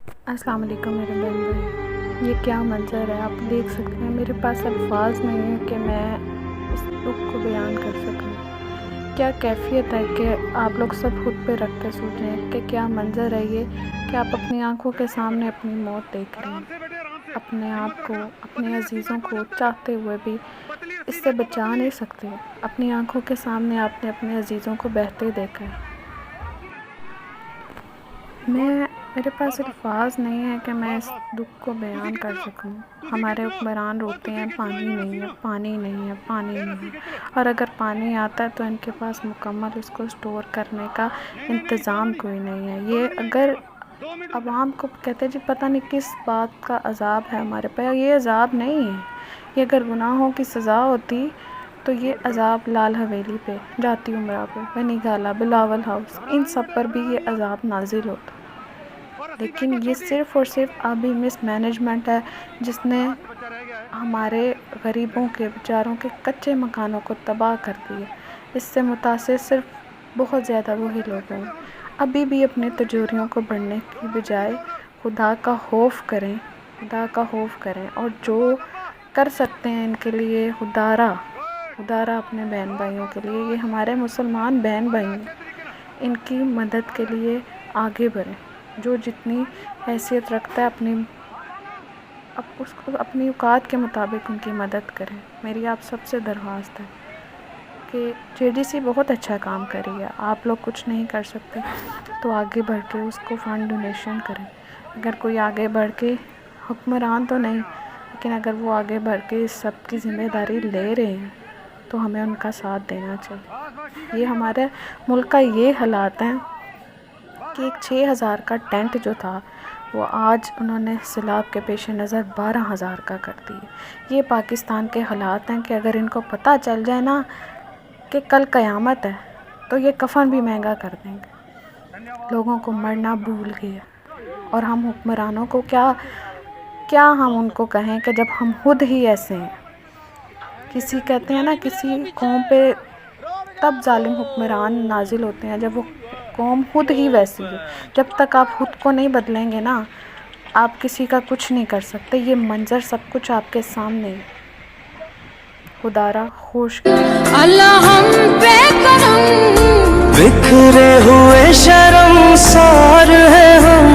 السلام علیکم میرے بہن بھائی، یہ کیا منظر ہے آپ دیکھ سکتے ہیں۔ میرے پاس الفاظ نہیں ہیں کہ میں اس دکھ کو بیان کر سکوں۔ کیا کیفیت ہے کہ آپ لوگ سب خود پہ رکھ کے سوچیں کہ کیا منظر ہے یہ کہ آپ اپنی آنکھوں کے سامنے اپنی موت دیکھ رہے ہیں، اپنے آپ کو، اپنے عزیزوں کو چاہتے ہوئے بھی اس سے بچا نہیں سکتے۔ اپنی آنکھوں کے سامنے آپ نے اپنے عزیزوں کو بہتے دیکھا ہے۔ میرے پاس الفاظ نہیں ہے کہ میں اس دکھ کو بیان کر سکوں۔ ہمارے حکمران روتے ہیں پانی نہیں ہے، پانی نہیں ہے، پانی نہیں ہے، اور اگر پانی آتا ہے تو ان کے پاس مکمل اس کو سٹور کرنے کا انتظام کوئی نہیں ہے۔ یہ اگر عوام کو کہتے جی پتہ نہیں کس بات کا عذاب ہے ہمارے پہ، یہ عذاب نہیں ہے۔ یہ اگر گناہوں کی سزا ہوتی تو یہ عذاب لال حویلی پہ، جاتی عمرہ پہ، بنی گالہ، بلاول ہاؤس، ان سب پر بھی یہ عذاب نازل ہوتا۔ لیکن یہ صرف اور صرف ابھی مس مینجمنٹ ہے جس نے ہمارے غریبوں کے بیچاروں کے کچے مکانوں کو تباہ کر دیا۔ اس سے متاثر صرف بہت زیادہ وہی لوگ ہیں۔ ابھی بھی اپنے تجوریوں کو بڑھنے کی بجائے خدا کا خوف کریں، خدا کا خوف کریں، اور جو کر سکتے ہیں ان کے لیے خدارہ اپنے بہن بھائیوں کے لیے، یہ ہمارے مسلمان بہن بھائی ہیں، ان کی مدد کے لیے آگے بڑھیں۔ جو جتنی حیثیت رکھتا ہے اپنی اوقات کے مطابق ان کی مدد کریں۔ میری آپ سب سے درخواست ہے کہ JDC بہت اچھا کام کر رہی ہے، آپ لوگ کچھ نہیں کر سکتے تو آگے بڑھ کے اس کو فنڈ ڈونیشن کریں۔ اگر کوئی آگے بڑھ کے، حکمران تو نہیں، لیکن اگر وہ آگے بڑھ کے اس سب کی ذمہ داری لے رہے ہیں تو ہمیں ان کا ساتھ دینا چاہیے۔ یہ ہمارے ملک کا یہ حالات ہیں کہ ایک 6,000 کا ٹینٹ جو تھا وہ آج انہوں نے سیلاب کے پیش نظر 12,000 کا کر دی۔ یہ پاکستان کے حالات ہیں کہ اگر ان کو پتہ چل جائے نا کہ کل قیامت ہے تو یہ کفن بھی مہنگا کر دیں گے۔ لوگوں کو مرنا بھول گیا، اور ہم حکمرانوں کو کیا ہم ان کو کہیں کہ جب ہم خود ہی ایسے ہیں۔ کہتے ہیں نا کسی قوم پہ تب ظالم حکمران نازل ہوتے ہیں جب وہ قوم خود ہی ویسی ہے۔ جب تک آپ خود کو نہیں بدلیں گے نا، آپ کسی کا کچھ نہیں کر سکتے۔ یہ منظر سب کچھ آپ کے سامنے ہے۔ خدارہ خوش اللہ ہم پہ کرم، بکھرے ہوئے شرمسار ہیں ہم۔